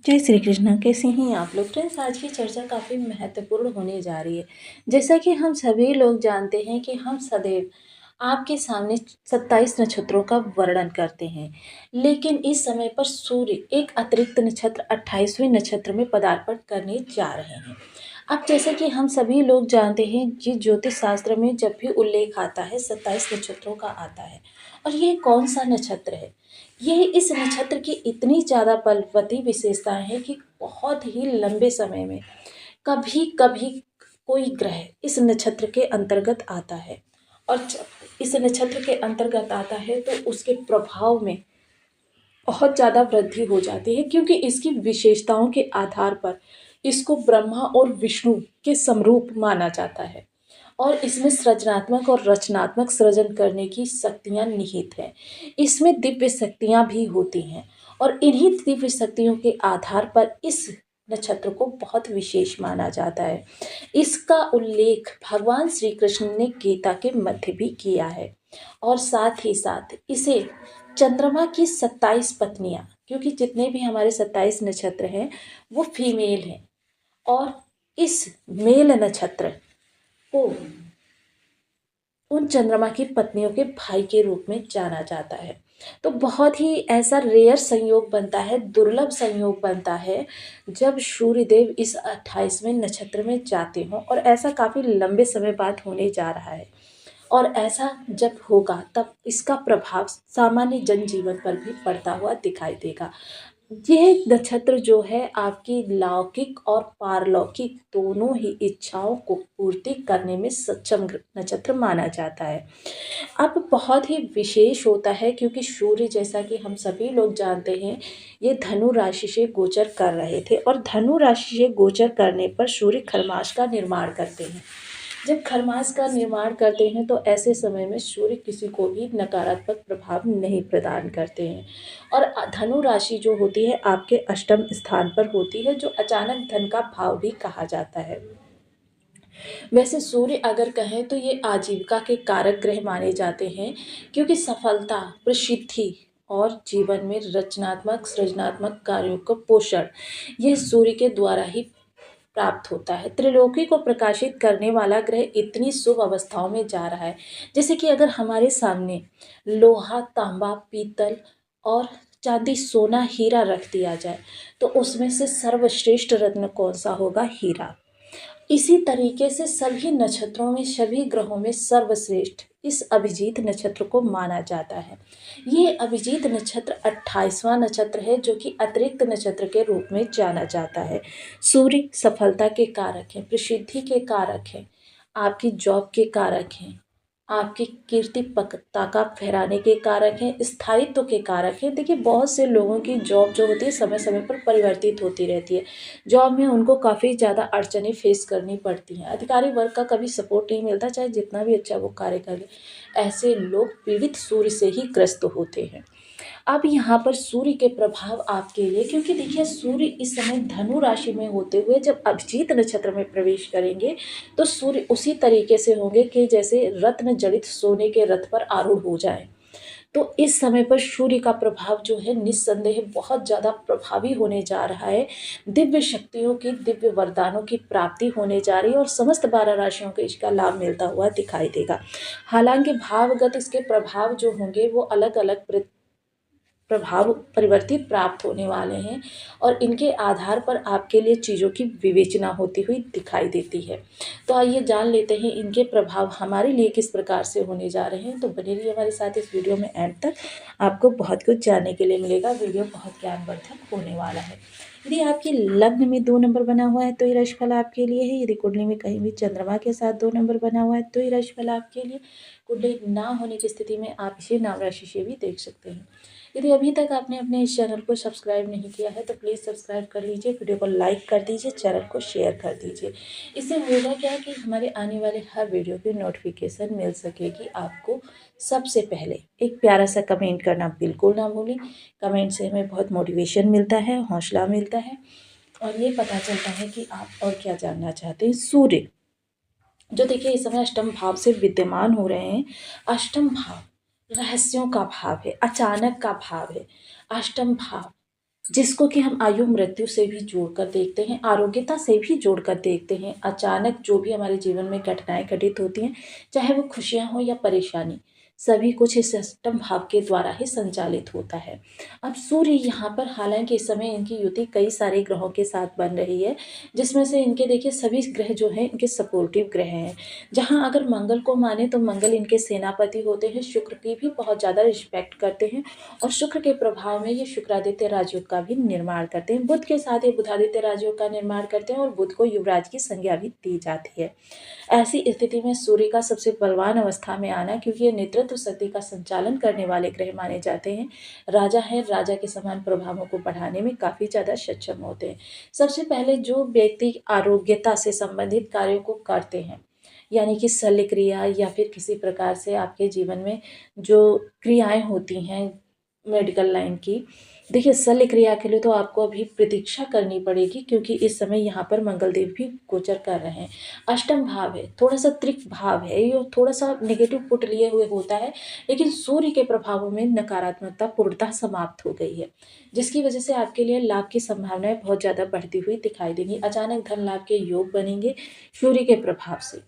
जय श्री कृष्ण। कैसे हैं आप लोग फ्रेंड्स। आज की चर्चा काफ़ी महत्वपूर्ण होने जा रही है। जैसा कि हम सभी लोग जानते हैं कि हम सदैव आपके सामने 27 नक्षत्रों का वर्णन करते हैं, लेकिन इस समय पर सूर्य एक अतिरिक्त नक्षत्र 28वें नक्षत्र में पदार्पण करने जा रहे हैं। अब जैसा कि हम सभी लोग जानते हैं कि ज्योतिष शास्त्र में जब भी उल्लेख आता है 27 नक्षत्रों का आता है। और ये कौन सा नक्षत्र है? यह इस नक्षत्र की इतनी ज़्यादा बलवती विशेषताएं हैं कि बहुत ही लंबे समय में कभी कभी कोई ग्रह इस नक्षत्र के अंतर्गत आता है, और जब इस नक्षत्र के अंतर्गत आता है तो उसके प्रभाव में बहुत ज़्यादा वृद्धि हो जाती है, क्योंकि इसकी विशेषताओं के आधार पर इसको ब्रह्मा और विष्णु के समरूप माना जाता है। और इसमें सृजनात्मक और रचनात्मक सृजन करने की शक्तियाँ निहित हैं। इसमें दिव्य शक्तियाँ भी होती हैं, और इन्हीं दिव्य शक्तियों के आधार पर इस नक्षत्र को बहुत विशेष माना जाता है। इसका उल्लेख भगवान श्री कृष्ण ने गीता के मध्य भी किया है। और साथ ही साथ इसे चंद्रमा की 27 पत्नियां, क्योंकि जितने भी हमारे 27 नक्षत्र हैं वो फीमेल हैं, और इस मेल नक्षत्र को उन चंद्रमा की पत्नियों के भाई के रूप में जाना जाता है। तो बहुत ही ऐसा रेयर संयोग बनता है, दुर्लभ संयोग बनता है जब सूर्यदेव इस 28वें नक्षत्र में जाते हों, और ऐसा काफ़ी लंबे समय बाद होने जा रहा है। और ऐसा जब होगा तब इसका प्रभाव सामान्य जनजीवन पर भी पड़ता हुआ दिखाई देगा। यह नक्षत्र जो है आपकी लौकिक और पारलौकिक दोनों ही इच्छाओं को पूर्ति करने में सक्षम नक्षत्र माना जाता है। अब बहुत ही विशेष होता है, क्योंकि सूर्य जैसा कि हम सभी लोग जानते हैं ये धनु राशि से गोचर कर रहे थे, और धनु राशि से गोचर करने पर सूर्य खरमास का निर्माण करते हैं। जब खरमास का निर्माण करते हैं तो ऐसे समय में सूर्य किसी को भी नकारात्मक प्रभाव नहीं प्रदान करते हैं। और धनु राशि जो होती है आपके अष्टम स्थान पर होती है, जो अचानक धन का भाव भी कहा जाता है। वैसे सूर्य अगर कहें तो ये आजीविका के कारक ग्रह माने जाते हैं, क्योंकि सफलता, प्रसिद्धि और जीवन में रचनात्मक सृजनात्मक कार्यों का पोषण यह सूर्य के द्वारा ही प्राप्त होता है। त्रिलोकी को प्रकाशित करने वाला ग्रह इतनी शुभ अवस्थाओं में जा रहा है, जैसे कि अगर हमारे सामने लोहा, तांबा, पीतल और चांदी, सोना, हीरा रख दिया जाए तो उसमें से सर्वश्रेष्ठ रत्न कौन सा होगा? हीरा। इसी तरीके से सभी नक्षत्रों में, सभी ग्रहों में सर्वश्रेष्ठ इस अभिजीत नक्षत्र को माना जाता है। ये अभिजीत नक्षत्र 28वां नक्षत्र है, जो कि अतिरिक्त नक्षत्र के रूप में जाना जाता है। सूर्य सफलता के कारक हैं, प्रसिद्धि के कारक हैं, आपकी जॉब के कारक हैं, आपकी कीर्ति पताका फहराने के कारक हैं, स्थायित्व के कारक हैं। देखिए बहुत से लोगों की जॉब जो होती है समय समय पर परिवर्तित होती रहती है। जॉब में उनको काफ़ी ज़्यादा अड़चनें फेस करनी पड़ती हैं। अधिकारी वर्ग का कभी सपोर्ट नहीं मिलता, चाहे जितना भी अच्छा वो कार्य कर ले। ऐसे लोग पीड़ित सूर्य से ही ग्रस्त होते हैं। अब यहाँ पर सूर्य के प्रभाव आपके लिए, क्योंकि देखिए सूर्य इस समय धनु राशि में होते हुए जब अभिजीत नक्षत्र में प्रवेश करेंगे तो सूर्य उसी तरीके से होंगे कि जैसे रत्न जड़ित सोने के रथ पर आरूढ़ हो जाए। तो इस समय पर सूर्य का प्रभाव जो है निस्संदेह बहुत ज़्यादा प्रभावी होने जा रहा है। दिव्य शक्तियों की, दिव्य वरदानों की प्राप्ति होने जा रही है, और समस्त 12 राशियों को इसका लाभ मिलता हुआ दिखाई देगा। हालांकि भावगत इसके प्रभाव जो होंगे वो अलग अलग प्रभाव परिवर्तित प्राप्त होने वाले हैं, और इनके आधार पर आपके लिए चीज़ों की विवेचना होती हुई दिखाई देती है। तो आइए जान लेते हैं इनके प्रभाव हमारे लिए किस प्रकार से होने जा रहे हैं। तो बने रहिए हमारे साथ इस वीडियो में एंड तक, आपको बहुत कुछ जानने के लिए मिलेगा। वीडियो बहुत ज्ञानवर्धक होने वाला है। यदि आपके लग्न में 2 नंबर बना हुआ है तो ये राशिफल आपके लिए है। यदि कुंडली में कहीं भी चंद्रमा के साथ 2 नंबर बना हुआ है तो ये राशिफल आपके लिए। कुंडली ना होने की स्थिति में आप इसे नाम राशि से भी देख सकते हैं। यदि अभी तक आपने अपने इस चैनल को सब्सक्राइब नहीं किया है तो प्लीज़ सब्सक्राइब कर लीजिए, वीडियो को लाइक कर दीजिए, चैनल को शेयर कर दीजिए। इससे होगा क्या कि हमारे आने वाले हर वीडियो की नोटिफिकेशन मिल सकेगी आपको सबसे पहले। एक प्यारा सा कमेंट करना बिल्कुल ना भूलें। कमेंट से हमें बहुत मोटिवेशन मिलता है, हौसला मिलता है, और ये पता चलता है कि आप और क्या जानना चाहते हैं। सूर्य जो देखिए इस समय अष्टम भाव से विद्यमान हो रहे हैं। अष्टम भाव रहस्यों का भाव है, अचानक का भाव है। अष्टम भाव जिसको कि हम आयु मृत्यु से भी जोड़कर देखते हैं, आरोग्यता से भी जोड़कर देखते हैं। अचानक जो भी हमारे जीवन में घटनाएँ घटित होती हैं, चाहे वो खुशियाँ हों या परेशानी, सभी कुछ इस अष्टम भाव के द्वारा ही संचालित होता है। अब सूर्य यहाँ पर हालाँकि इस समय इनकी युति कई सारे ग्रहों के साथ बन रही है, जिसमें से इनके देखिए सभी ग्रह जो हैं इनके सपोर्टिव ग्रह हैं। जहाँ अगर मंगल को माने तो मंगल इनके सेनापति होते हैं, शुक्र की भी बहुत ज़्यादा रिस्पेक्ट करते हैं और शुक्र के प्रभाव में ये शुक्रादित्य राजयोग का भी निर्माण करते हैं। बुध के साथ ये बुधादित्य राजयोग का निर्माण करते हैं और बुध को युवराज की संज्ञा भी दी जाती है। ऐसी स्थिति में सूर्य का सबसे बलवान अवस्था में आना, क्योंकि ये नेतृत्व शक्ति का संचालन करने वाले ग्रह माने जाते हैं, राजा है, राजा के समान प्रभावों को बढ़ाने में काफ़ी ज़्यादा सक्षम होते हैं। सबसे पहले जो व्यक्ति आरोग्यता से संबंधित कार्यों को करते हैं, यानी कि शल्य क्रिया या फिर किसी प्रकार से आपके जीवन में जो क्रियाएँ होती हैं मेडिकल लाइन की, देखिए शल्य क्रिया के लिए तो आपको अभी प्रतीक्षा करनी पड़ेगी, क्योंकि इस समय यहाँ पर मंगल देव भी गोचर कर रहे हैं। अष्टम भाव है, थोड़ा-सा त्रिक भाव है, ये थोड़ा-सा नेगेटिव पुट लिए हुए होता है, लेकिन सूर्य के प्रभावों में नकारात्मकता पूर्णतः समाप्त हो गई है, जिसकी वजह से आपके लिए लाभ की संभावनाएँ बहुत ज़्यादा बढ़ती हुई दिखाई देंगी। अचानक धन लाभ के योग बनेंगे सूर्य के प्रभाव से।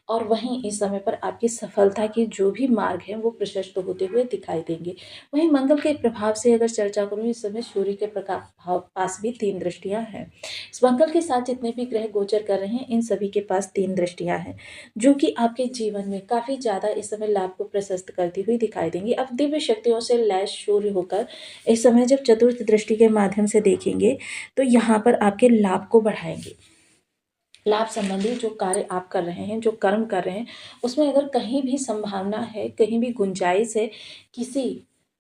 और वहीं इस समय पर आपकी सफलता के जो भी मार्ग हैं वो प्रशस्त होते हुए दिखाई देंगे। वहीं मंगल के प्रभाव से अगर चर्चा करूँ, इस समय सूर्य के पास भी 3 दृष्टियाँ हैं। इस मंगल के साथ जितने भी ग्रह गोचर कर रहे हैं इन सभी के पास 3 दृष्टियाँ हैं, जो कि आपके जीवन में काफ़ी ज़्यादा इस समय लाभ को प्रशस्त करती हुई दिखाई देंगी। अब दिव्य शक्तियों से लैस सूर्य होकर इस समय जब चतुर्थ दृष्टि के माध्यम से देखेंगे तो यहाँ पर आपके लाभ को बढ़ाएँगे। लाभ संबंधी जो कार्य आप कर रहे हैं, जो कर्म कर रहे हैं, उसमें अगर कहीं भी संभावना है, कहीं भी गुंजाइश है किसी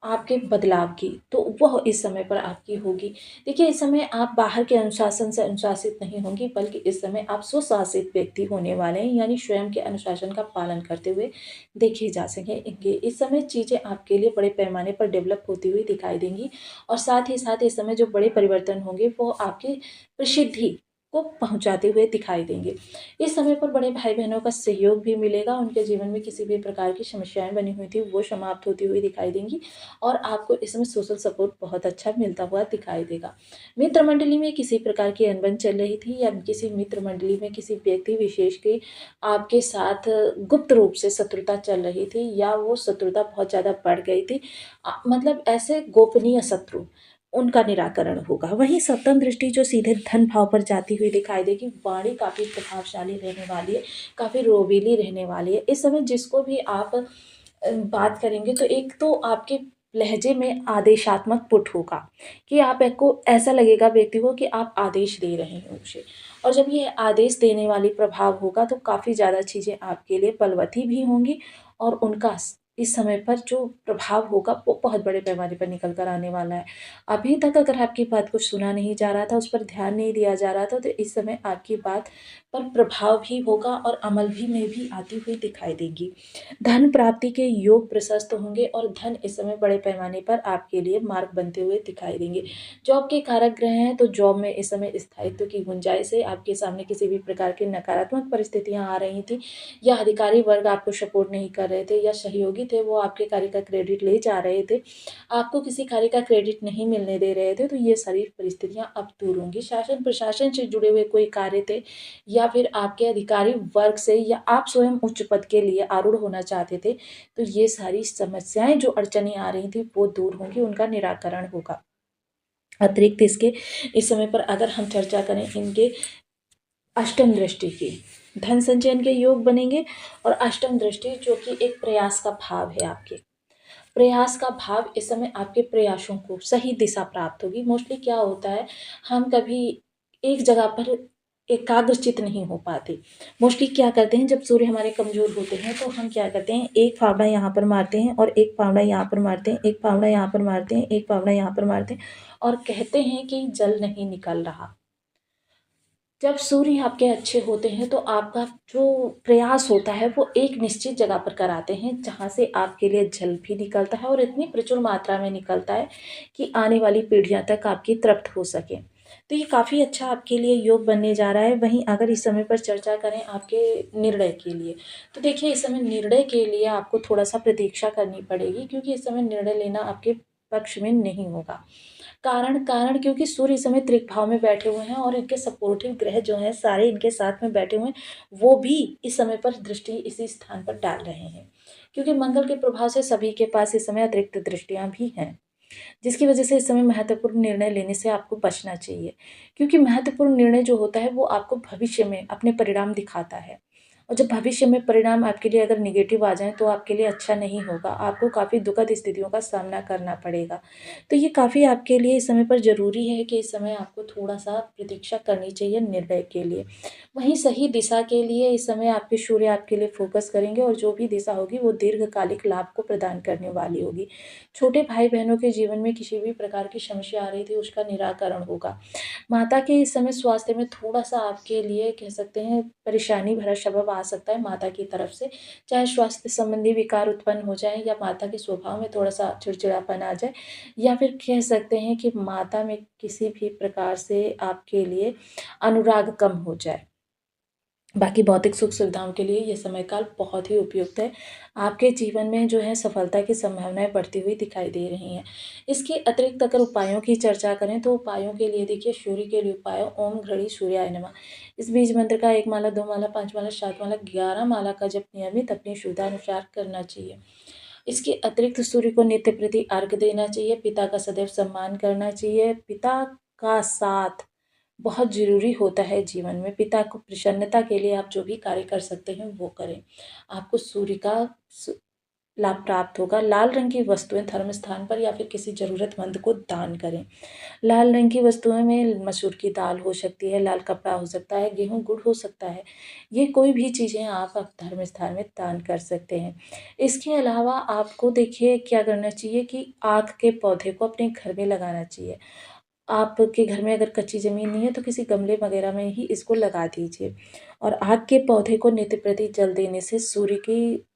आपके बदलाव की, तो वह इस समय पर आपकी होगी। देखिए, इस समय आप बाहर के अनुशासन से अनुशासित नहीं होंगी, बल्कि इस समय आप स्वशासित व्यक्ति होने वाले हैं, यानी स्वयं के अनुशासन का पालन करते हुए देखे जा सकेंगे। इस समय चीज़ें आपके लिए बड़े पैमाने पर डेवलप होती हुई दिखाई देंगी और साथ ही साथ इस समय जो बड़े परिवर्तन होंगे, वो आपकी प्रसिद्धि को पहुँचाते हुए दिखाई देंगे। इस समय पर बड़े भाई-बहनों का सहयोग भी मिलेगा, उनके जीवन में किसी भी प्रकार की समस्याएँ बनी हुई थी, वो समाप्त होती हुई दिखाई देंगी और आपको इसमें सोशल सपोर्ट बहुत अच्छा मिलता हुआ दिखाई देगा। मित्र मंडली में किसी प्रकार की अनबन चल रही थी या किसी मित्र मंडली में किसी व्यक्ति विशेष की आपके साथ गुप्त रूप से शत्रुता चल रही थी या वो शत्रुता बहुत ज़्यादा बढ़ गई थी, मतलब ऐसे गोपनीय शत्रु, उनका निराकरण होगा। वहीं सप्तम दृष्टि जो सीधे धन भाव पर जाती हुई दिखाई देगी, वाणी काफ़ी प्रभावशाली रहने वाली है, काफ़ी रोबीली रहने वाली है। इस समय जिसको भी आप बात करेंगे तो एक तो आपके लहजे में आदेशात्मक पुट होगा कि आपको ऐसा लगेगा व्यक्ति को कि आप आदेश दे रहे हैं उसे, और जब ये आदेश देने वाली प्रभाव होगा तो काफ़ी ज़्यादा चीज़ें आपके लिए बलवती भी होंगी और उनका इस समय पर जो प्रभाव होगा वो बहुत बड़े पैमाने पर निकल कर आने वाला है। अभी तक अगर आपकी बात को सुना नहीं जा रहा था, उस पर ध्यान नहीं दिया जा रहा था, तो इस समय आपकी बात पर प्रभाव भी होगा और अमल भी में भी आती हुई दिखाई देगी। धन प्राप्ति के योग प्रशस्त होंगे और धन इस समय बड़े पैमाने पर आपके लिए मार्ग बनते हुए दिखाई देंगे। जॉब के कारक ग्रह हैं तो जॉब में इस समय स्थायित्व की गुंजाइश है। आपके सामने किसी भी प्रकार की नकारात्मक परिस्थितियाँ आ रही थी या अधिकारी वर्ग आपको सपोर्ट नहीं कर रहे थे या सहयोगी थे वो आपके कार्य का क्रेडिट ले जा रहे थे, आपको किसी कार्य का क्रेडिट नहीं मिलने दे रहे थे, तो ये सारी परिस्थितियाँ अब दूर होंगी। शासन प्रशासन से जुड़े हुए कोई कार्य थे या फिर आपके अधिकारी वर्ग से या आप स्वयं उच्च पद के लिए आरूढ़ होना चाहते थे, तो ये सारी समस्याएँ जो अड़चनें आ रही थी वो दूर होंगी, उनका निराकरण होगा। अतिरिक्त इसके इस समय पर अगर हम चर्चा करें इनके अष्टम दृष्टि की, धन संचयन के योग बनेंगे और अष्टम दृष्टि जो कि एक प्रयास का भाव है आपके। प्रयास का भाव इस समय आपके प्रयासों को सही दिशा प्राप्त होगी। मोस्टली क्या होता है, हम कभी एक जगह पर एकाग्रचित्त नहीं हो पाते। मोस्टली क्या करते हैं, जब सूर्य हमारे कमज़ोर होते हैं तो हम क्या करते हैं, एक फावड़ा यहाँ पर मारते हैं और एक फावड़ा यहाँ पर मारते हैं, एक फावड़ा यहाँ पर मारते हैं, एक फावड़ा यहाँ पर मारते हैं और कहते हैं कि जल नहीं निकल रहा। जब सूर्य आपके अच्छे होते हैं तो आपका जो प्रयास होता है वो एक निश्चित जगह पर कराते हैं जहाँ से आपके लिए जल भी निकलता है और इतनी प्रचुर मात्रा में निकलता है कि आने वाली पीढ़ियाँ तक आपकी तृप्त हो सके। तो ये काफ़ी अच्छा आपके लिए योग बनने जा रहा है। वहीं अगर इस समय पर चर्चा करें आपके निर्णय के लिए, तो देखिए इस समय निर्णय के लिए आपको थोड़ा सा प्रतीक्षा करनी पड़ेगी, क्योंकि इस समय निर्णय लेना आपके पक्ष में नहीं होगा। कारण कारण क्योंकि सूर्य इस समय त्रिक भाव में बैठे हुए हैं और इनके सपोर्टिव ग्रह जो हैं सारे इनके साथ में बैठे हुए हैं, वो भी इस समय पर दृष्टि इसी स्थान पर डाल रहे हैं। क्योंकि मंगल के प्रभाव से सभी के पास इस समय अतिरिक्त दृष्टियाँ भी हैं। जिसकी वजह से इस समय महत्वपूर्ण निर्णय लेने से आपको बचना चाहिए। क्योंकि महत्वपूर्ण निर्णय जो होता है वो आपको भविष्य में अपने परिणाम दिखाता है। और जब भविष्य में परिणाम आपके लिए अगर नेगेटिव आ जाएँ तो आपके लिए अच्छा नहीं होगा। आपको काफ़ी दुखद स्थितियों का सामना करना पड़ेगा। तो ये काफ़ी आपके लिए इस समय पर ज़रूरी है कि इस समय आपको थोड़ा-सा प्रतीक्षा करनी चाहिए निर्णय के लिए। वहीं सही दिशा के लिए इस समय आपके सूर्य आपके लिए फ़ोकस करेंगे और जो भी दिशा होगी वो दीर्घकालिक लाभ को प्रदान करने वाली होगी। छोटे भाई-बहनों के जीवन में किसी भी प्रकार की समस्या आ रही थी उसका निराकरण होगा। माता के इस समय स्वास्थ्य में थोड़ा-सा आपके लिए कह सकते हैं परेशानी भरा सबब आ सकता है माता की तरफ से। चाहे स्वास्थ्य संबंधी विकार उत्पन्न हो जाएँ या माता के स्वभाव में थोड़ा-सा चिड़चिड़ापन आ जाए या फिर कह सकते हैं कि माता में किसी भी प्रकार से आपके लिए अनुराग कम हो जाए। बाकी भौतिक सुख-सुविधाओं के लिए ये समय काल बहुत ही उपयुक्त है। आपके जीवन में जो है सफलता की संभावनाएँ बढ़ती हुई दिखाई दे रही हैं। इसके अतिरिक्त अगर उपायों की चर्चा करें तो उपायों के लिए देखिए सूर्य के लिए उपाय ओम घड़ी सूर्याय नमः। इस बीज मंत्र का 1 माला, 2 माला, 5 माला, 7 माला, 11 माला का जप नियमित अपनी सुविधानुसार करना चाहिए। इसके अतिरिक्त सूर्य को नित्य प्रति अर्घ देना चाहिए, पिता का सदैव सम्मान करना चाहिए। पिता का साथ बहुत ज़रूरी होता है जीवन में। पिता को प्रसन्नता के लिए आप जो भी कार्य कर सकते हैं वो करें। आपको सूर्य का लाभ प्राप्त होगा। लाल रंग की वस्तुएँ धर्म स्थान पर या फिर किसी ज़रूरतमंद को दान करें। लाल रंग की वस्तुओं में मसूर की दाल हो सकती है, लाल कपड़ा हो सकता है, गेहूँ, गुड़ हो सकता है। ये कोई भी चीज़ें आप धर्म स्थान में दान कर सकते हैं। इसके अलावा आपको देखिए क्या करना चाहिए कि आक के पौधे को अपने घर में लगाना चाहिए। आपके घर में अगर कच्ची ज़मीन नहीं है तो किसी गमले वगैरह में ही इसको लगा दीजिए और आक के पौधे को नित्य प्रति जल देने से सूर्य की